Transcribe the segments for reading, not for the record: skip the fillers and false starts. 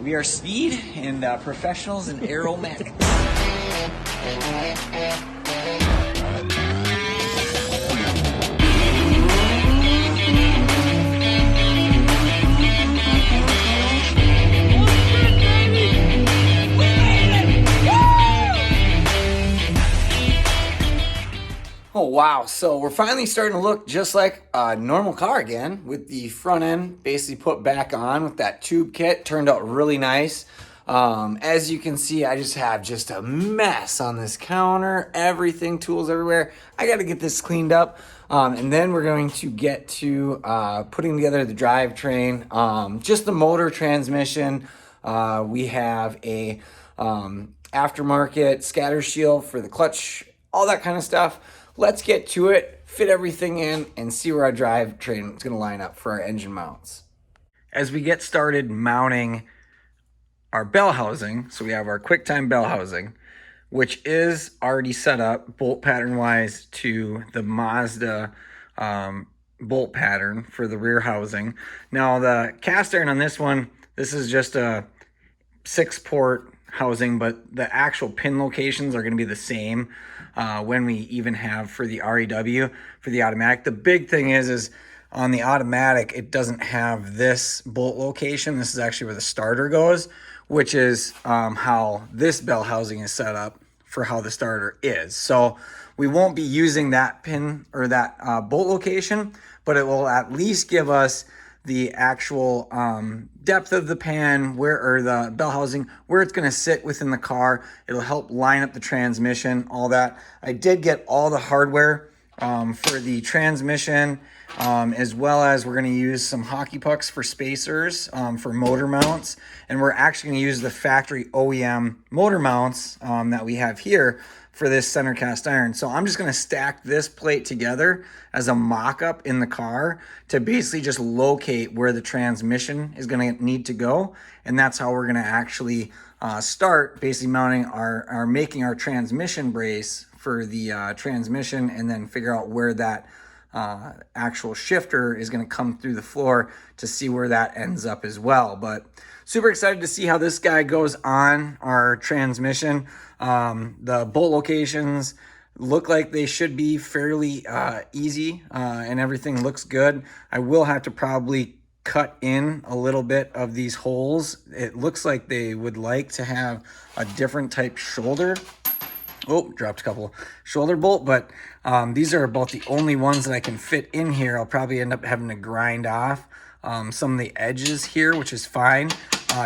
We are speed and professionals in aeromatic. Oh wow, so we're finally starting to look just like a normal car again with the front end basically put back on with that tube kit. Turned out really nice. As you can see, I just have just a mess on this counter, everything, tools everywhere. I got to get this cleaned up. And then we're going to get to putting together the drivetrain, just the motor transmission. We have a aftermarket scatter shield for the clutch, all that kind of stuff. Let's get to it, fit everything in, and see where our drivetrain is going to line up for our engine mounts. As we get started mounting our bell housing, so we have our QuickTime bell housing, which is already set up bolt pattern wise to the Mazda bolt pattern for the rear housing. Now the cast iron on this one, this is just a 6-port housing, but the actual pin locations are going to be the same when we even have for the REW, for the automatic. The big thing is on the automatic, it doesn't have this bolt location. This is actually where the starter goes, which is how this bell housing is set up for how the starter is. So we won't be using that pin or that bolt location, but it will at least give us the actual depth of the pan, or the bell housing, where it's going to sit within the car. It'll help line up the transmission, all that. I did get all the hardware for the transmission, as well as we're going to use some hockey pucks for spacers for motor mounts. And we're actually going to use the factory OEM motor mounts that we have here for this center cast iron. So I'm just going to stack this plate together as a mock-up in the car to basically just locate where the transmission is going to need to go. And that's how we're going to actually start basically mounting making our transmission brace for the transmission, and then figure out where that actual shifter is going to come through the floor to see where that ends up as well. But super excited to see how this guy goes on our transmission. The bolt locations look like they should be fairly easy, and everything looks good. I will have to probably cut in a little bit of these holes. It looks like they would like to have a different type shoulder. Oh, dropped a couple shoulder bolt, but these are about the only ones that I can fit in here. I'll probably end up having to grind off some of the edges here, which is fine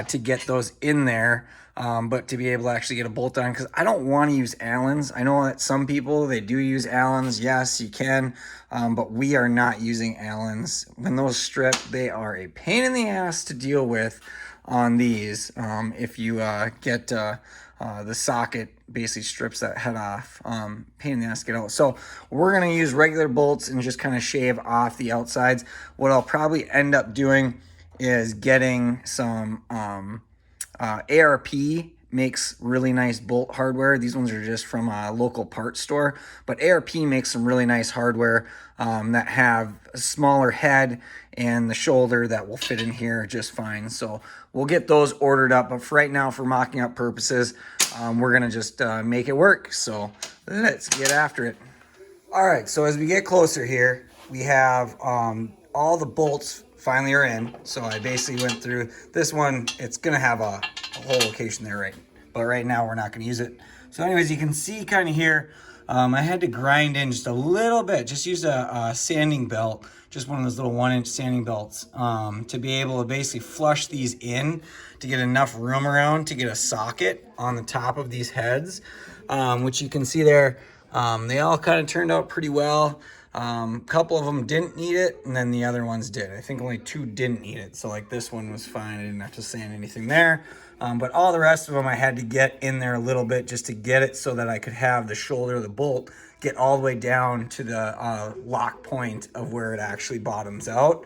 to get those in there. But to be able to actually get a bolt on, because I don't want to use Allens. I know that some people, they do use Allens. Yes, you can, but we are not using Allens. When those strip, they are a pain in the ass to deal with on these. If you get the socket basically strips that head off, pain in the ass to get out. So we're going to use regular bolts and just kind of shave off the outsides. What I'll probably end up doing is getting some ARP makes really nice bolt hardware. These ones are just from a local parts store, but ARP makes some really nice hardware that have a smaller head and the shoulder that will fit in here just fine. So we'll get those ordered up, but for right now, for mocking up purposes, we're gonna just make it work. So let's get after it. All right, so as we get closer here, we have all the bolts finally are in. So I basically went through this one. It's gonna have a whole location there, right? But right now we're not gonna use it. So anyways, you can see kind of here, I had to grind in just a little bit, just use a sanding belt, just one of those little 1-inch sanding belts, to be able to basically flush these in to get enough room around to get a socket on the top of these heads, which you can see there. They all kind of turned out pretty well. Couple of them didn't need it, and then the other ones did. I think only 2 didn't need it. So like this one was fine. I didn't have to sand anything there. But all the rest of them I had to get in there a little bit just to get it so that I could have the shoulder of the bolt get all the way down to the lock point of where it actually bottoms out.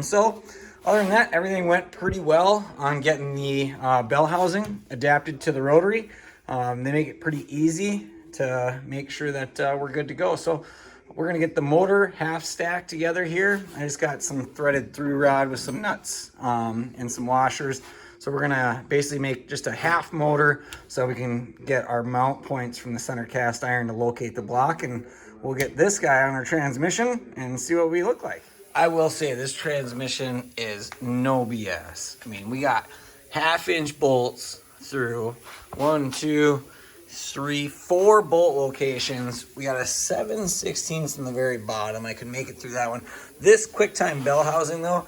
So other than that, everything went pretty well on getting the bell housing adapted to the rotary. They make it pretty easy to make sure that we're good to go. So we're gonna get the motor half stacked together here. I just got some threaded through rod with some nuts and some washers. So we're gonna basically make just a half motor so we can get our mount points from the center cast iron to locate the block, and we'll get this guy on our transmission and see what we look like. I will say this transmission is no BS. I mean, we got 1/2-inch bolts through 1, 2, 3, 4 bolt locations. We got a 7/16 in the very bottom. I can make it through that one. This QuickTime bell housing though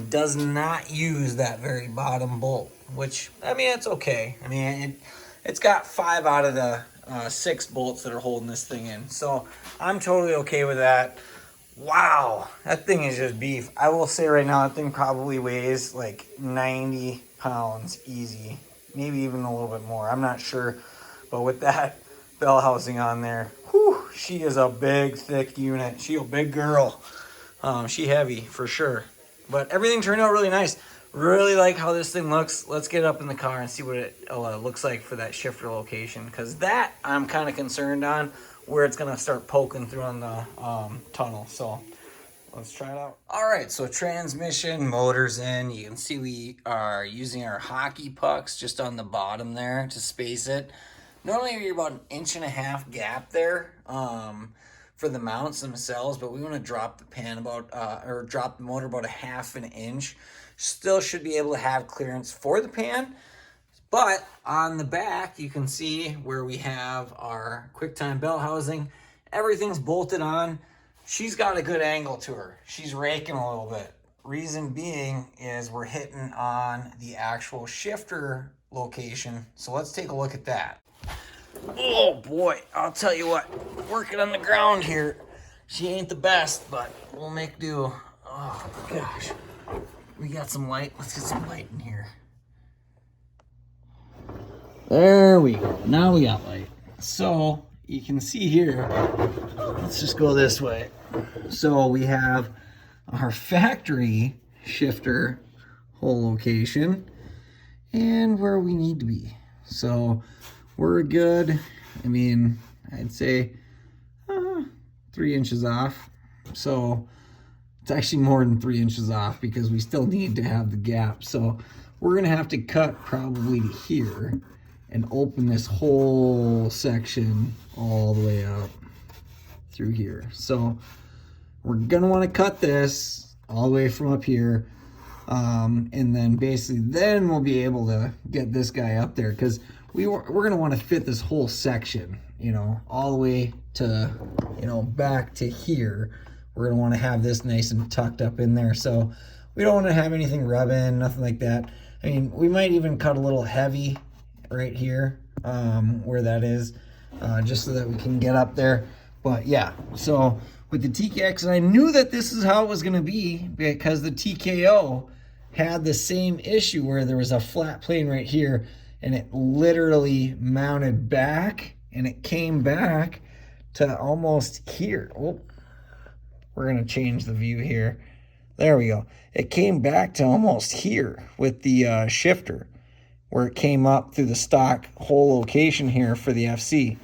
does not use that very bottom bolt, which, I mean, it's okay. I mean, it's got 5 out of the 6 bolts that are holding this thing in, so I'm totally okay with that. Wow, that thing is just beef. I will say right now, that thing probably weighs like 90 pounds easy, maybe even a little bit more. I'm not sure, but with that bell housing on there, whew, she is a big, thick unit. She a big girl. She heavy for sure. But everything turned out really nice. Really like how this thing looks. Let's get up in the car and see what it looks like for that shifter location, because that I'm kind of concerned on, where it's gonna start poking through on the tunnel. So let's try it out. All right, so transmission, motors in. You can see we are using our hockey pucks just on the bottom there to space it. Normally you're about 1.5 inch gap there for the mounts themselves, but we want to drop the pan about or drop the motor about 1/2 inch. Still should be able to have clearance for the pan. But on the back, you can see where we have our QuickTime bell housing. Everything's bolted on. She's got a good angle to her. She's raking a little bit. Reason being is we're hitting on the actual shifter location. So let's take a look at that. Oh boy, I'll tell you what, working on the ground here, she ain't the best, but we'll make do. Oh gosh, we got some light. Let's get some light in here. There we go. Now we got light. So you can see here, let's just go this way. So we have our factory shifter hole location and where we need to be. So we're good. I mean, I'd say 3 inches off. So it's actually more than 3 inches off because we still need to have the gap. So we're gonna have to cut probably to here and open this whole section all the way up through here. So we're gonna want to cut this all the way from up here, and then basically then we'll be able to get this guy up there, because we're gonna want to fit this whole section, you know, all the way to, you know, back to here. We're gonna want to have this nice and tucked up in there, so we don't want to have anything rub in, nothing like that. I mean, we might even cut a little heavy right here where that is, just so that we can get up there. But yeah, so with the TKX, and I knew that this is how it was going to be because the TKO had the same issue where there was a flat plane right here and it literally mounted back and it came back to almost here. Oh, we're going to change the view here. There we go. It came back to almost here with the shifter, where it came up through the stock hole location here for the FC.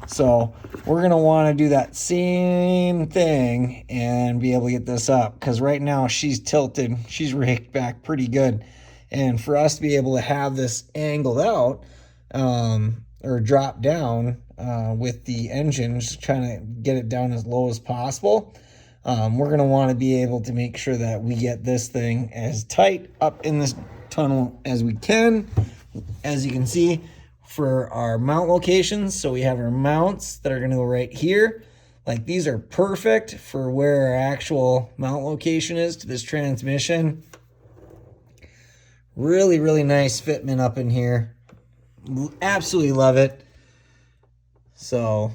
So we're gonna wanna do that same thing and be able to get this up, because right now she's tilted, she's raked back pretty good. And for us to be able to have this angled out or drop down with the engine, just trying to get it down as low as possible, we're gonna wanna be able to make sure that we get this thing as tight up in this tunnel as we can. As you can see, for our mount locations, so we have our mounts that are going to go right here. Like, these are perfect for where our actual mount location is to this transmission. Really, really nice fitment up in here. Absolutely love it. So,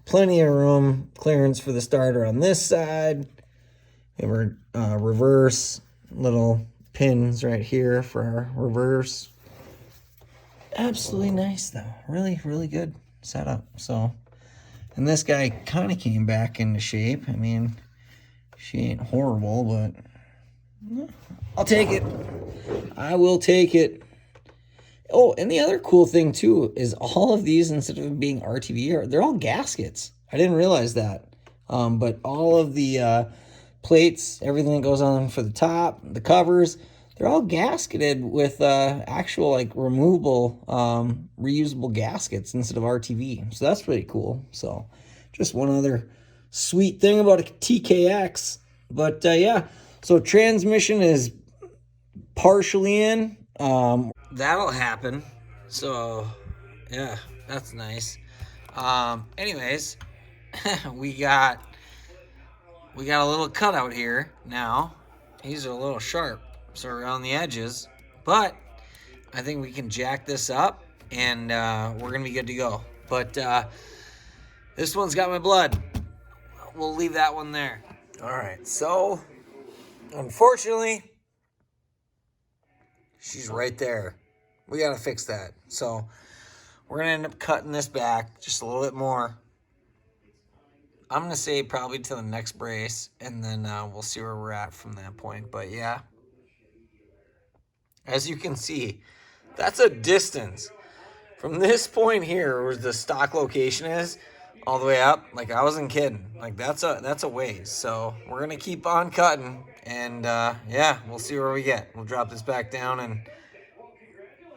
plenty of room, clearance for the starter on this side. We have our reverse, little pins right here for our reverse. Absolutely nice though. Really, really good setup. So, and this guy kind of came back into shape. I mean, she ain't horrible, but I'll take it. I will take it. Oh, and the other cool thing too is all of these, instead of being RTV, they're all gaskets. I didn't realize that. But all of the plates, everything that goes on for the top, the covers, they're all gasketed with actual like removable, reusable gaskets instead of RTV. So that's pretty cool. So just one other sweet thing about a TKX. But yeah, so transmission is partially in. That'll happen. So yeah, that's nice. Anyways, we got a little cutout here now. These are a little sharp, so around the edges, but I think we can jack this up and we're gonna be good to go. But this one's got my blood. We'll leave that one there. All right, so unfortunately, she's right there. We gotta fix that. So we're gonna end up cutting this back just a little bit more. I'm gonna say probably to the next brace, and then we'll see where we're at from that point. But yeah, as you can see, that's a distance from this point here where the stock location is all the way up. Like, I wasn't kidding. Like, that's a ways. So we're gonna keep on cutting, and yeah, we'll see where we get. We'll drop this back down and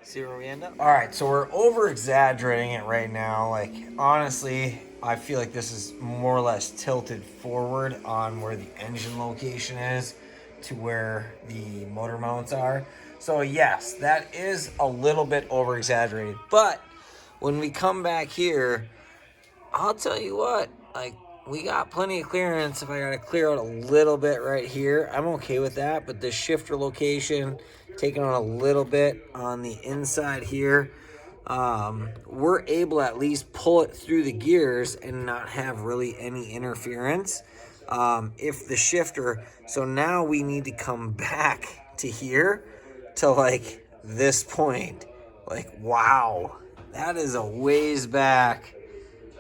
see where we end up. All right, so we're over exaggerating it right now. Like, honestly, I feel like this is more or less tilted forward on where the engine location is to where the motor mounts are. So yes, that is a little bit over exaggerated. But when we come back here, I'll tell you what, like, we got plenty of clearance. If I gotta clear out a little bit right here, I'm okay with that. But the shifter location, taking on a little bit on the inside here, we're able to at least pull it through the gears and not have really any interference. If the shifter, so now we need to come back to here to like this point. Like, wow, that is a ways back.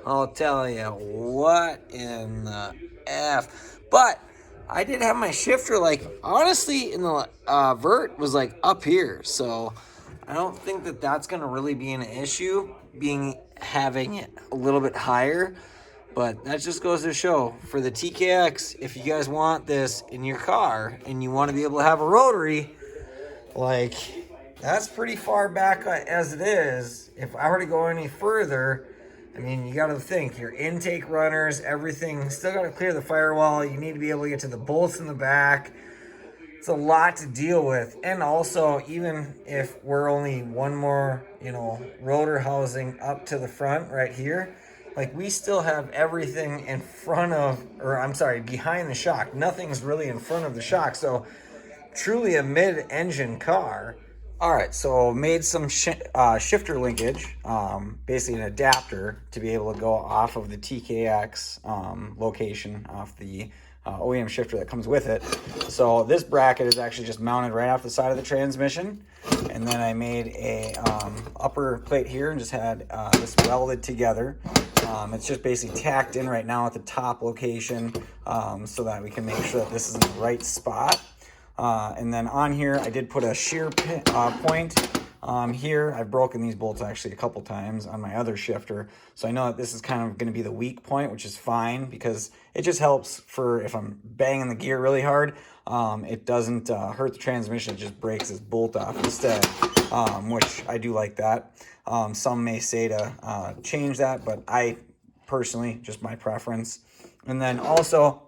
I'll tell you, what in the F. But I did have my shifter, like, honestly, in the vert was like up here. So I don't think that that's going to really be an issue, having it a little bit higher. But that just goes to show, for the TKX, if you guys want this in your car and you want to be able to have a rotary, like, that's pretty far back as it is. If I were to go any further, I mean, you got to think, your intake runners, everything, still got to clear the firewall. You need to be able to get to the bolts in the back. It's a lot to deal with. And also, even if we're only one more, rotor housing up to the front right here, like, we still have everything in front of, behind the shock. Nothing's really in front of the shock. So truly a mid-engine car. All right, so made some shifter linkage, basically an adapter to be able to go off of the TKX location, off the OEM shifter that comes with it. So this bracket is actually just mounted right off the side of the transmission. And then I made a upper plate here and just had this welded together. It's just basically tacked in right now at the top location, so that we can make sure that this is in the right spot. And then on here, I did put a shear point here. I've broken these bolts actually a couple times on my other shifter. So I know that this is kind of going to be the weak point, which is fine because it just helps for if I'm banging the gear really hard. It doesn't hurt the transmission. It just breaks this bolt off instead, which I do like that. Some may say to change that, but I personally, just my preference. And then also,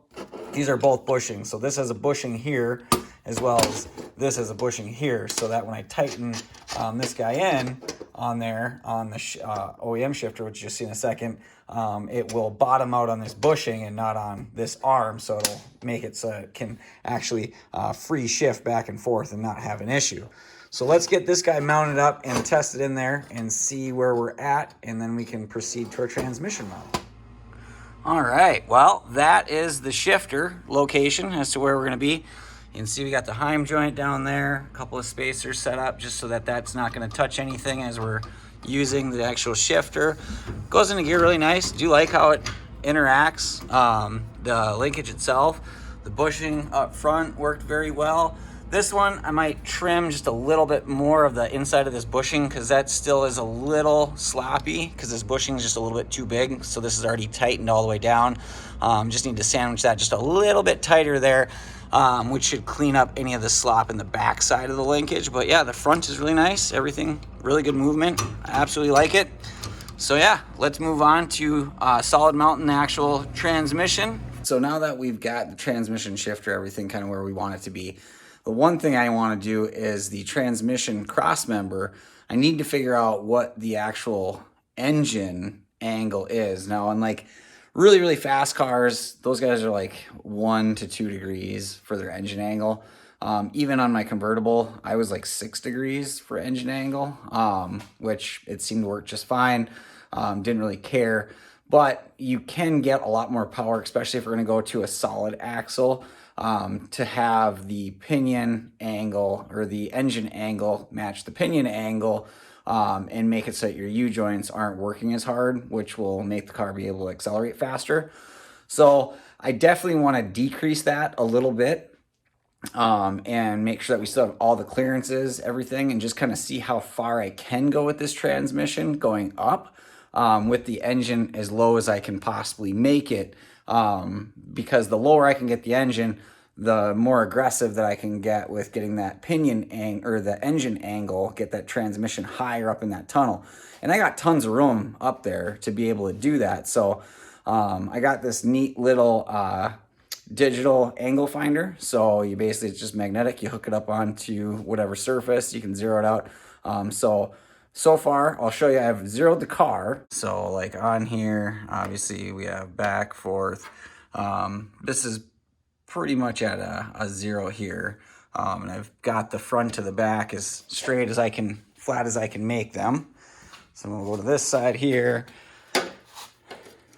these are both bushings. So this has a bushing here, as well as this has a bushing here, so that when I tighten this guy in on there on the OEM shifter, which you'll see in a second, it will bottom out on this bushing and not on this arm, so it'll make it so it can actually free shift back and forth and not have an issue. So let's get this guy mounted up and test it in there and see where we're at, and then we can proceed to our transmission mount. All right, well, that is the shifter location as to where we're going to be. You can see we got the Heim joint down there, a couple of spacers set up just so that that's not going to touch anything as we're using the actual shifter. Goes into gear really nice. Do like how it interacts, the linkage itself. The bushing up front worked very well. This one, I might trim just a little bit more of the inside of this bushing because that still is a little sloppy because this bushing is just a little bit too big. So this is already tightened all the way down. Just need to sandwich that just a little bit tighter there. which should clean up any of the slop in the back side of the linkage. But yeah, the front is really nice. Everything, really good movement. I absolutely like it. So yeah, let's move on to solid mounting the actual transmission. So now that we've got the transmission shifter, everything kind of where we want it to be, the one thing I want to do is the transmission cross member. I need to figure out what the actual engine angle is. Now, on like really, really fast cars, those guys are like 1 to 2 degrees for their engine angle. Even on my convertible, I was like 6 degrees for engine angle, which it seemed to work just fine. Didn't really care. But you can get a lot more power, especially if we're going to go to a solid axle, to have the pinion angle or the engine angle match the pinion angle, and make it so that your U-joints aren't working as hard, which will make the car be able to accelerate faster. So I definitely want to decrease that a little bit, and make sure that we still have all the clearances, everything, and just kind of see how far I can go with this transmission going up, with the engine as low as I can possibly make it, because the lower I can get the engine, the more aggressive that I can get with getting that pinion or the engine angle, get that transmission higher up in that tunnel. And I got tons of room up there to be able to do that. So I got this neat little digital angle finder. So you basically, it's just magnetic. You hook it up onto whatever surface, you can zero it out. So far, I'll show you, I've zeroed the car. So like on here, obviously we have back, forth. This is pretty much at a 0 here. And I've got the front to the back as straight as I can, flat as I can make them. So I'm gonna go to this side here.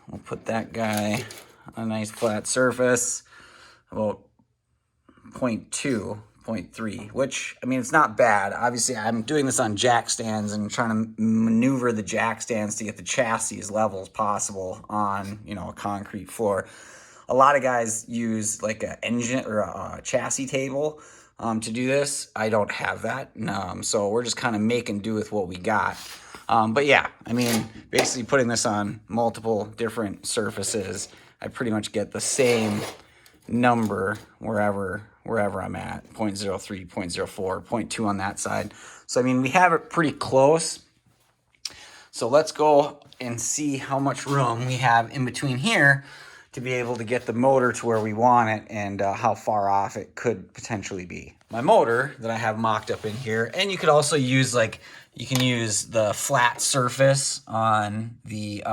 We'll put that guy on a nice flat surface, about 0.2. 0.3, which, I mean, it's not bad. Obviously, I'm doing this on jack stands and trying to maneuver the jack stands to get the chassis as level as possible on, you know, a concrete floor. A lot of guys use like an engine or a chassis table to do this. I don't have that, so we're just kind of making do with what we got. But yeah, I mean, basically putting this on multiple different surfaces, I pretty much get the same number wherever I'm at, 0.03, 0.04, 0.2 on that side. So, I mean, we have it pretty close. So let's go and see how much room we have in between here to be able to get the motor to where we want it, and how far off it could potentially be. My motor that I have mocked up in here, and you could also use, like, you can use the flat surface on the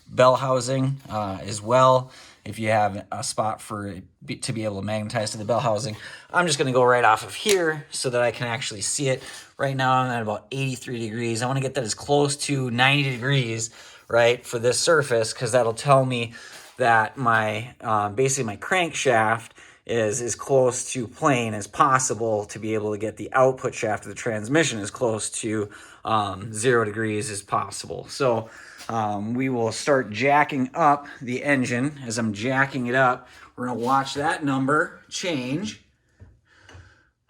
bell housing as well, if you have a spot for it to be able to magnetize to the bell housing. I'm just gonna go right off of here so that I can actually see it. Right now I'm at about 83 degrees. I wanna get that as close to 90 degrees, right, for this surface, because that'll tell me that my, basically my crankshaft is as close to plane as possible to be able to get the output shaft of the transmission as close to 0 degrees as possible. So we will start jacking up the engine. As I'm jacking it up, we're gonna watch that number change.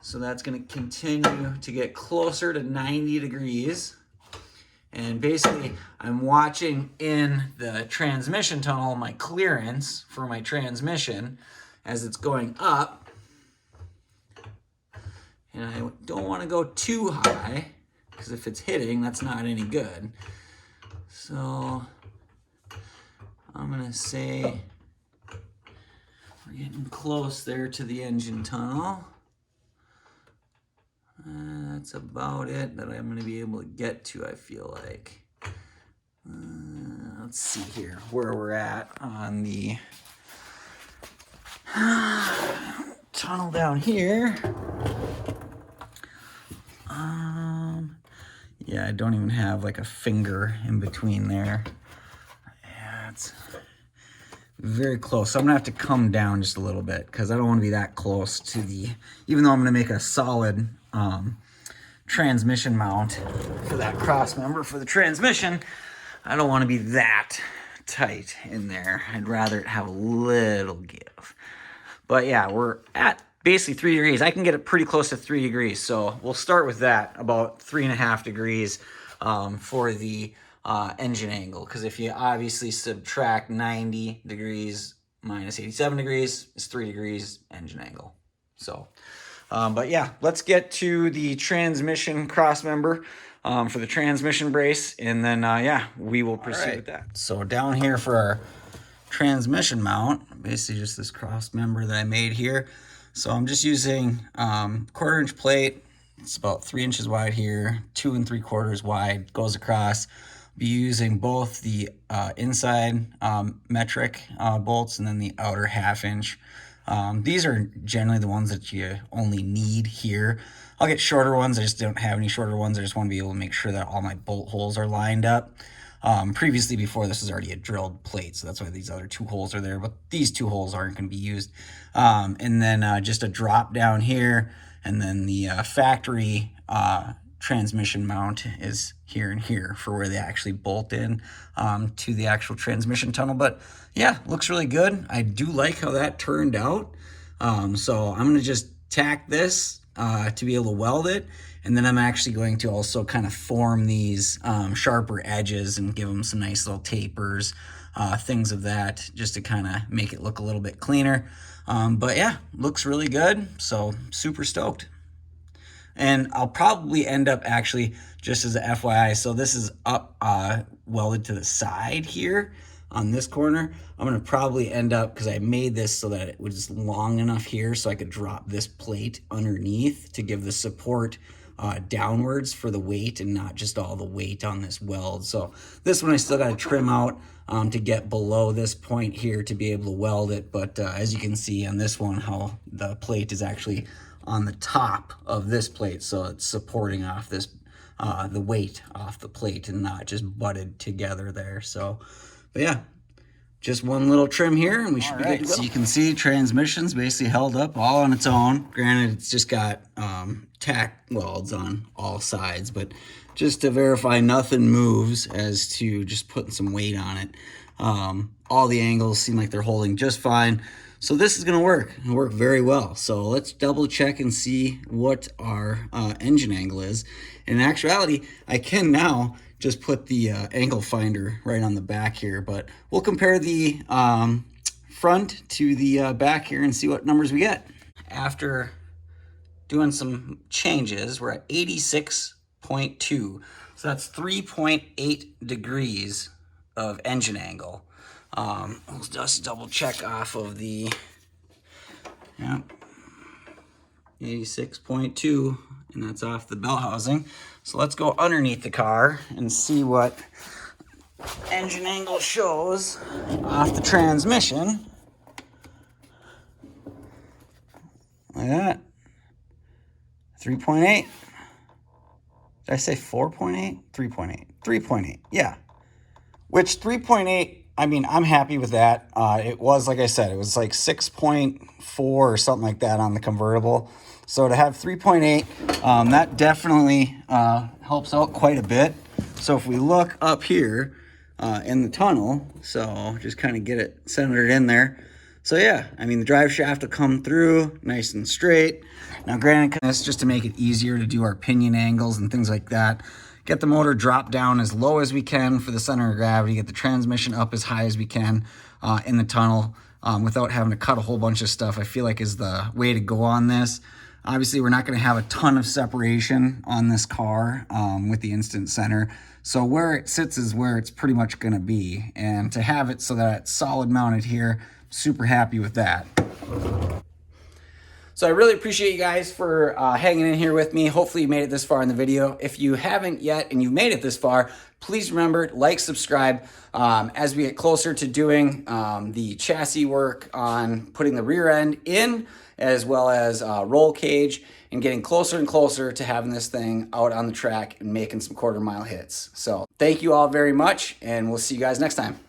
So that's gonna continue to get closer to 90 degrees. And basically, I'm watching in the transmission tunnel my clearance for my transmission as it's going up. And I don't want to go too high, because if it's hitting, that's not any good. So I'm going to say we're getting close there to the engine tunnel. That's about it that I'm going to be able to get to, I feel like. Let's see here where we're at on the tunnel down here. Yeah, I don't even have like a finger in between there. Yeah, it's very close. So I'm gonna have to come down just a little bit, because I don't want to be that close to the, even though I'm gonna make a solid transmission mount for that cross member for the transmission, I don't want to be that tight in there. I'd rather it have a little give. But yeah, we're at basically 3 degrees. I can get it pretty close to 3 degrees. So we'll start with that, about 3.5 degrees for the engine angle. Because if you obviously subtract 90 degrees minus 87 degrees is 3 degrees engine angle. So, but yeah, let's get to the transmission cross member for the transmission brace, and then yeah, we will proceed with that. So down here for our transmission mount, basically just this cross member that I made here. So I'm just using 1/4 inch plate. It's about 3 inches wide here, 2 3/4 wide, goes across. Be using both the inside metric bolts and then the outer 1/2 inch. These are generally the ones that you only need here. I'll get shorter ones. I just don't have any shorter ones. I just want to be able to make sure that all my bolt holes are lined up. Previously, before, this was already a drilled plate, so that's why these other 2 holes are there, but these 2 holes aren't going to be used. And then just a drop down here, and then the factory transmission mount is here and here for where they actually bolt in to the actual transmission tunnel. But yeah, looks really good. I do like how that turned out. So I'm going to just tack this to be able to weld it. And then I'm actually going to also kind of form these sharper edges and give them some nice little tapers, things of that, just to kind of make it look a little bit cleaner. But yeah, looks really good. So super stoked. And I'll probably end up actually, just as a FYI, so this is up welded to the side here on this corner. I'm going to probably end up, because I made this so that it was long enough here so I could drop this plate underneath to give the support downwards for the weight and not just all the weight on this weld. So this one I still got to trim out to get below this point here to be able to weld it. But as you can see on this one, how the plate is actually on the top of this plate, so it's supporting off this the weight off the plate and not just butted together there. So, but yeah, just one little trim here and we should be good to go. So you can see transmission's basically held up all on its own. Granted, it's just got tack welds on all sides, but just to verify nothing moves as to just putting some weight on it. All the angles seem like they're holding just fine. So this is going to work. It'll work very well. So let's double check and see what our engine angle is. In actuality, I can now just put the angle finder right on the back here, but we'll compare the front to the back here and see what numbers we get. After doing some changes, we're at 86.2. So that's 3.8 degrees of engine angle. Let's just double check off of the 86.2, and that's off the bell housing. So let's go underneath the car and see what engine angle shows off the transmission. Like that. 3.8. Did I say 4.8? 3.8. 3.8. Yeah. Which 3.8, I mean, I'm happy with that. It was, like I said, it was like 6.4 or something like that on the convertible. So to have 3.8, that definitely helps out quite a bit. So if we look up here in the tunnel, so just kind of get it centered in there. So yeah, I mean, the drive shaft will come through nice and straight. Now granted, this just to make it easier to do our pinion angles and things like that. Get the motor dropped down as low as we can for the center of gravity. Get the transmission up as high as we can in the tunnel without having to cut a whole bunch of stuff, I feel like is the way to go on this. Obviously, we're not going to have a ton of separation on this car with the instant center. So where it sits is where it's pretty much going to be. And to have it so that it's solid mounted here, super happy with that. So I really appreciate you guys for hanging in here with me. Hopefully you made it this far in the video. If you haven't yet and you've made it this far, please remember, like, subscribe. As we get closer to doing the chassis work on putting the rear end in, as well as roll cage, and getting closer and closer to having this thing out on the track and making some 1/4 mile hits. So thank you all very much, and we'll see you guys next time.